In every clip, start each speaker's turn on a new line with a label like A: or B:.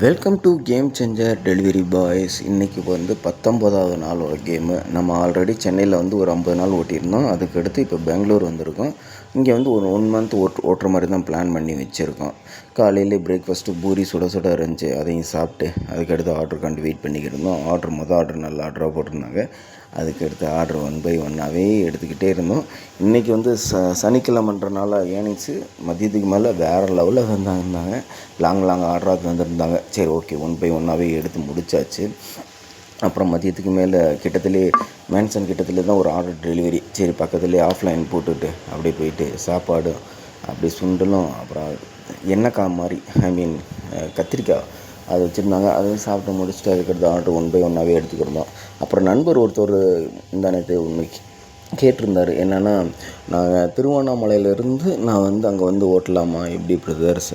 A: Welcome to game changer delivery boys. இன்றைக்கி வந்து 19வது நாளோட கேமு. நம்ம ஆல்ரெடி சென்னையில் வந்து ஒரு 50 நாள் ஓட்டியிருந்தோம். அதுக்கடுத்து இப்போ பெங்களூர் வந்திருக்கோம். இங்கே வந்து ஒரு 1 மந்த் ஓட்டுற மாதிரி தான் பிளான் பண்ணி வச்சுருக்கோம். காலையிலே பிரேக்ஃபாஸ்ட்டு பூரி சுட சுட இருந்துச்சு, அதையும் சாப்பிட்டு அதுக்கடுத்து ஆர்டருக்காண்டி வெயிட் பண்ணிக்கிட்டு இருந்தோம். ஆர்டர் நல்ல ஆர்டராக போட்டிருந்தாங்க. அதுக்கடுத்து ஆர்டர் 1 by 1ஆகவே எடுத்துக்கிட்டே இருந்தோம். இன்றைக்கி வந்து சனிக்கிழமைன்றனால ஏர்னிங்ஸு மதியத்துக்கு மேலே வேறு லெவலில் இருந்தாங்க. லாங் ஆர்டராக தந்துருந்தாங்க. சரி, ஓகே, 1 by 1ஆகவே எடுத்து முடித்தாச்சு. அப்புறம் மதியத்துக்கு மேலே மேன்சன் கிட்டத்தில் தான் ஒரு ஆர்டர் டெலிவரி. சரி, பக்கத்துலேயே ஆஃப்லைன் போட்டுட்டு அப்படியே போயிட்டு சாப்பாடு அப்படியே சுண்டலும் அப்புறம் எண்ணெய்க்காய் மாதிரி கத்திரிக்காய் அது வச்சுருந்தாங்க. அதையும் சாப்பிட்டு முடிச்சுட்டு அதுக்கடுத்து ஆர்டர் 1 by 1ஆகவே எடுத்துக்கிருந்தோம். அப்புறம் நண்பர் ஒருத்தர் நேற்று ஒன்று கேட்டிருந்தார். என்னென்னா, நாங்கள் திருவண்ணாமலையிலேருந்து நான் வந்து அங்கே வந்து ஓட்டலாமா, எப்படி பிரதர்ஸ்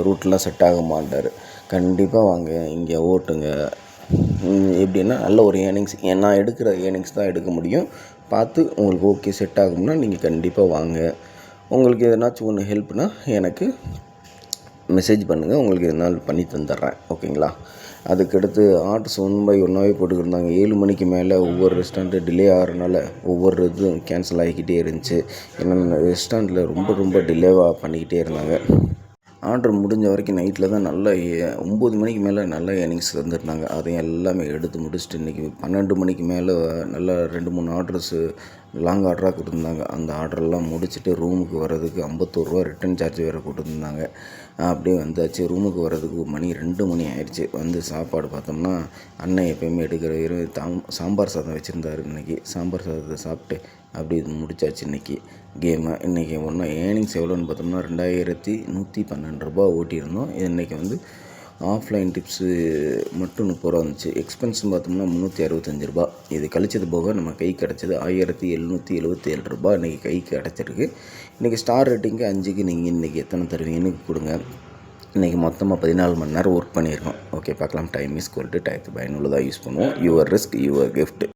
A: ரூட்லாம் செட் ஆகுமான்றார். கண்டிப்பாக வாங்க, இங்கே ஓட்டுங்க. எப்படின்னா நல்ல ஒரு ஏர்னிங்ஸ், நான் எடுக்கிற ஏர்னிங்ஸ் தான் எடுக்க முடியும். பார்த்து உங்களுக்கு ஓகே செட் ஆகும்னா நீங்கள் கண்டிப்பாக வாங்க. உங்களுக்கு எதனாச்சும் ஒன்று ஹெல்ப்னால் எனக்கு மெசேஜ் பண்ணுங்கள், உங்களுக்கு எதனாலும் பண்ணி தந்துடுறேன். ஓகேங்களா? அதுக்கடுத்து ஆர்டர்ஸ் 1 by 1ஆகவே போட்டுக்கிருந்தாங்க. 7 மணிக்கு மேலே ஒவ்வொரு ரெஸ்டாரண்ட்டு டிலே ஆகிறனால ஒவ்வொரு இதுவும் கேன்சல் ஆகிக்கிட்டே இருந்துச்சு. ஏன்னா ரெஸ்டாரண்ட்டில் ரொம்ப டிலேவாக பண்ணிக்கிட்டே இருந்தாங்க. ஆர்டர் முடிஞ்ச வரைக்கும் நைட்டில் தான் நல்லா 9 மணிக்கு மேலே நல்லா ஏர்னிங்ஸ் தந்துருந்தாங்க. அதையும் எல்லாமே எடுத்து முடிச்சுட்டு இன்றைக்கி 12 மணிக்கு மேலே நல்லா 2-3 ஆர்டர்ஸு லாங் ஆர்டராக கொடுத்துருந்தாங்க. அந்த ஆர்டரெல்லாம் முடிச்சுட்டு ரூமுக்கு வர்றதுக்கு 51 ரூபா ரிட்டன் சார்ஜ் வேறு கொடுத்துருந்தாங்க. அப்படியே வந்தாச்சு. ரூமுக்கு வர்றதுக்கு மணி 2 மணி ஆயிடுச்சு. வந்து சாப்பாடு பார்த்தோம்னா அண்ணன் எப்போயுமே எடுக்கிற சாம்பார் சாதம் வச்சுருந்தாரு. இன்றைக்கி சாம்பார் சாதத்தை சாப்பிட்டு அப்படி முடித்தாச்சு இன்றைக்கி கேமு. இன்றைக்கி ஒன்றும் ஏர்னிங்ஸ் எவ்வளோன்னு பார்த்தோம்னா 2112 ரூபா ஓட்டியிருந்தோம். இன்றைக்கி வந்து ஆஃப்லைன் டிப்ஸு மட்டும் 30 ரூபா வந்துச்சு. எக்ஸ்பென்ஸ்னு பார்த்தோம்னா 365 ரூபா. இது கழிச்சது போக நம்ம கை கிடச்சது 1777 ரூபா இன்றைக்கி கைக்கு கிடச்சிருக்கு. இன்றைக்கி ஸ்டார் ரேட்டிங்கு 5க்கு நீங்கள் இன்றைக்கி எத்தனை தருவீங்கன்னு கொடுங்க. இன்றைக்கி மொத்தமாக 14 மணி நேரம் ஒர்க் பண்ணியிருக்கோம். ஓகே, பார்க்கலாம். Time is gold. டயத்தை பயனுள்ளதாக யூஸ் பண்ணுவோம். Your risk your gift.